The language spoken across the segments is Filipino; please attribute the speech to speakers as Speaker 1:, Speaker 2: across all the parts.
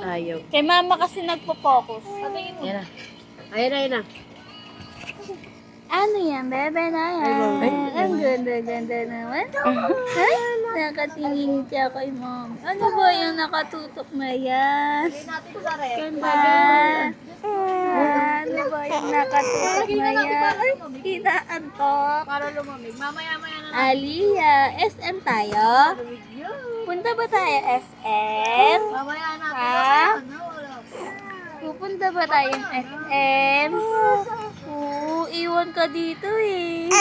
Speaker 1: Ayaw.
Speaker 2: Kay mama kasi nagpo-focus.
Speaker 1: Ayan na. Ayan na.
Speaker 2: Ano yan, bebe na yan? Ang ganda-ganda naman. Ay, nakatingin siya kay mom. Ano ba yung nakatutok na yan? Ganda. Ano ba yung nakatutok na yan? Ay, inaantok.
Speaker 3: Para lumamig. Mamaya-maya na.
Speaker 2: Aliyah, SM tayo? Punta ba tayo SM?
Speaker 3: Mamaya na.
Speaker 2: Ha? Pupunta ba tayong SM? Oo, iwan ka dito eh.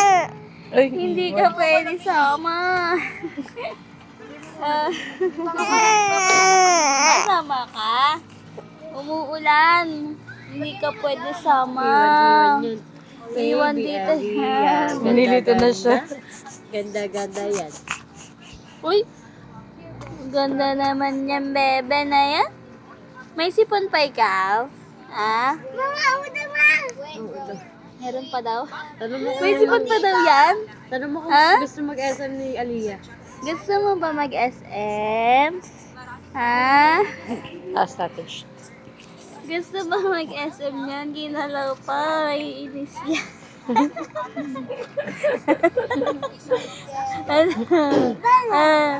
Speaker 2: Hindi ka pwede sama. Masama ka? Umuulan. Hindi ka pwede sama. Iwan dito.
Speaker 1: Nililito na siya. Ganda-ganda yan.
Speaker 2: Uy, ganda naman yan, bebe na yan. May sipon pa ikaw? Ah? Meron pa daw?
Speaker 1: Tanong mo
Speaker 2: May sipon pa daw yan?
Speaker 1: Tanong mo kung
Speaker 2: Ha?
Speaker 1: gusto mag-SM ni Aliyah.
Speaker 2: Gusto mo ba mag-SM? Ha?
Speaker 1: Taas natin.
Speaker 2: Gusto ba mag-SM niyan? Ginalaw pa. Iinis yan. Ah,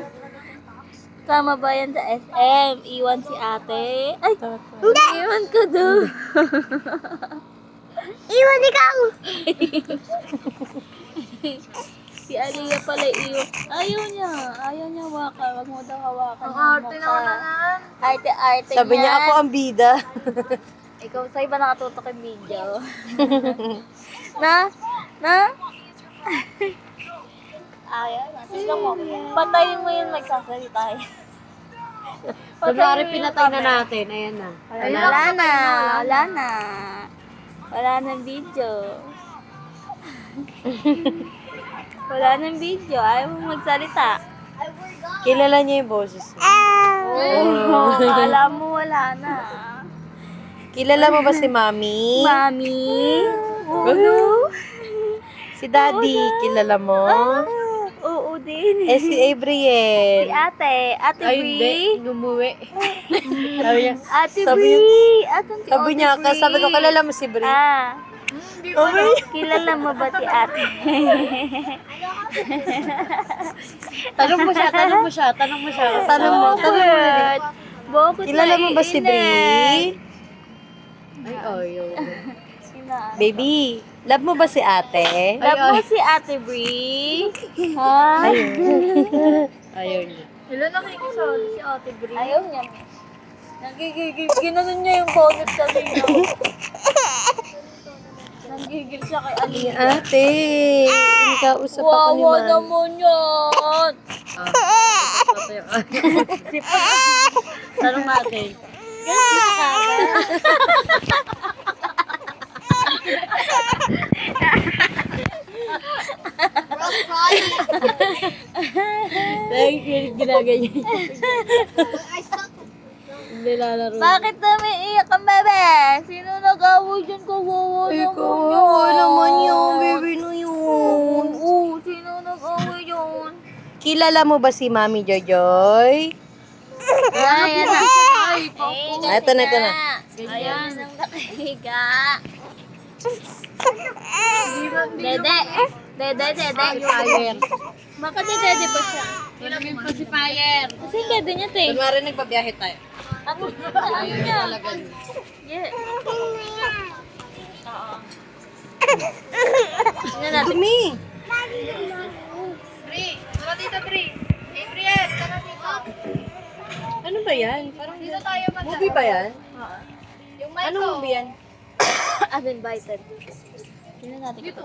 Speaker 2: tama ba yan sa SM? Iwan si ate? Ay, iwan ko doon. Iwan ikaw! Si Aliyah pala iwan. Ayaw niya hawakan. Wag mo daw hawakan.
Speaker 3: Ang arte na naman.
Speaker 2: Arte-arte
Speaker 1: Sabi niya ako ang bida.
Speaker 2: Ikaw, sa'yo ba nakatutok yung video? Na? Ayaw na. Tignan mo. Patayin mo yung nagsasalita.
Speaker 1: Kunwari pinatay na natin. Ayan na.
Speaker 2: Wala na. Wala nang video. Wala nang video. Ayaw mo magsalita.
Speaker 1: Kilala niya yung boses niya.
Speaker 2: Oh, alam mo wala na.
Speaker 1: Kilala mo ba si Mami?
Speaker 2: Mami?
Speaker 1: Ano? Si Daddy, kilala mo?
Speaker 2: Oo din.
Speaker 1: Eh, si
Speaker 2: Si
Speaker 1: Abriel.
Speaker 2: ate. Ate
Speaker 1: Ay,
Speaker 2: Bri.
Speaker 1: hindi. Numuwi. Sabi niya,
Speaker 2: Ate
Speaker 1: Sabi
Speaker 2: Bri. Asan si
Speaker 1: sabi
Speaker 2: Ate
Speaker 1: niya,
Speaker 2: Bri?
Speaker 1: sabi ko, kilala mo si Bri?
Speaker 2: Ah.
Speaker 1: Okay.
Speaker 2: Kilala mo ba si ate?
Speaker 1: Tanong mo siya. Tanong mo.
Speaker 2: Bakit
Speaker 1: Kilala mo ba si Bri?
Speaker 2: naiinit?
Speaker 1: Ay, ayaw.
Speaker 2: Sina-
Speaker 1: Baby, love mo ba si ate?
Speaker 2: Love mo si Ate Bri? Ha?
Speaker 1: Ayaw niya.
Speaker 3: Ilan nakikisali si Ate Bri?
Speaker 2: Ayaw niya. Ginanon niya yung bonnet sa niya. Nanggigil siya kay Aliyah.
Speaker 1: Ate, hindi ka usap ako ni
Speaker 2: Wawa
Speaker 1: Mami.
Speaker 2: naman yan.
Speaker 1: Tanong natin.
Speaker 2: Ganyan ka ba?
Speaker 1: Dahil ginaganyan. Nilalaro.
Speaker 2: Bakit namin iyak ang bebe? Sino nag-away dyan? Kawawa naman yan.
Speaker 1: baby na yun.
Speaker 2: Oo, sino nag-away yun?
Speaker 1: Kilala mo ba si Mami Jojoy?
Speaker 2: Ayan na.
Speaker 1: Ah, ito na.
Speaker 2: Ayan ang nakahiga. Dede.
Speaker 1: Fire.
Speaker 2: Baka dede ba siya?
Speaker 3: Malamig pa si Fire.
Speaker 2: Kasi yung dede niya, te.
Speaker 1: Kunwari nagpabiyahe tayo.
Speaker 2: Ano niya? Yeah. Ano natin?
Speaker 1: Dumi.
Speaker 3: Bri, tara dito, Bri. Hey, Brielle, tara dito.
Speaker 1: Ano ba yan? Parang
Speaker 3: Dito tayo banda.
Speaker 1: movie ba yan?
Speaker 3: Yung mic
Speaker 1: Ano
Speaker 3: ko.
Speaker 1: movie yan?
Speaker 2: I'm invited. Tingnan natin kung ito.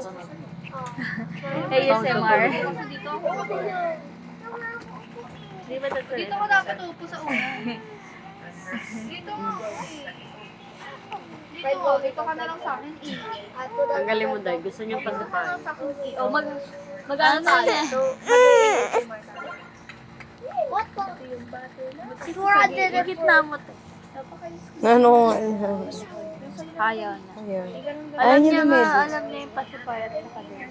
Speaker 2: ASMR.
Speaker 3: Dito.
Speaker 2: Di ba ito?
Speaker 3: Dito ko dapat upo sa una. Dito mo. Dito ka na lang sa akin.
Speaker 1: Tanggalin mo dahil. Gusto niyang pasipahin.
Speaker 2: O mag-ano tayo? Siguro sa gitna mo to.
Speaker 1: Ano nga?
Speaker 2: Ayaw na.
Speaker 1: Ayun.
Speaker 2: Alam
Speaker 1: Ayaw
Speaker 2: niya
Speaker 1: niya
Speaker 2: nga,
Speaker 1: medyo.
Speaker 2: alam niya yung pasipayat sa kanila.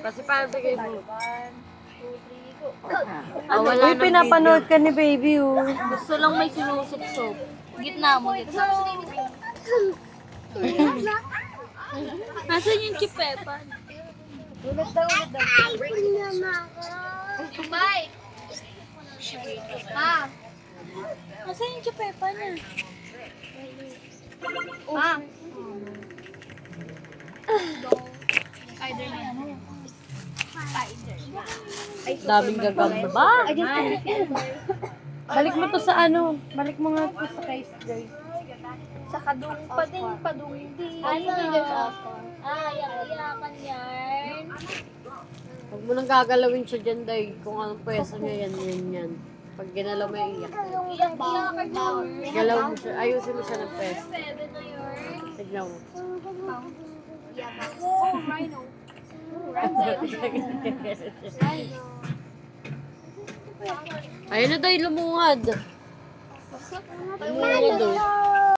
Speaker 1: Pasipahin bigay mo.
Speaker 2: 1, 2, 3,
Speaker 1: Wala
Speaker 4: Uy, pinapanood ka ni baby, oh.
Speaker 2: Gusto lang may sinusup-sup. Gitna mo, gitna. Nasaan yung chipepan?
Speaker 3: Bye! Ma!
Speaker 2: Nasaan yung chipepan niya?
Speaker 3: Ma!
Speaker 1: Daming gagamba. Balik mo to sa ano. Balik mo nga to sa kay Joyce.
Speaker 3: Sa kadung padung din.
Speaker 2: Ano? Iyakan yan.
Speaker 1: Huwag mo nang gagalawin siya dyan, day. Kung anong pwesto niya, yan. Pag ginalaw mo, iyak.
Speaker 3: Iyakan yun.
Speaker 1: Galaw mo siya. Ayusin mo siya ng pwesto. Tignan mo.
Speaker 3: Oh, rhino.
Speaker 1: Ayun na, day, lumungad. Lumungad,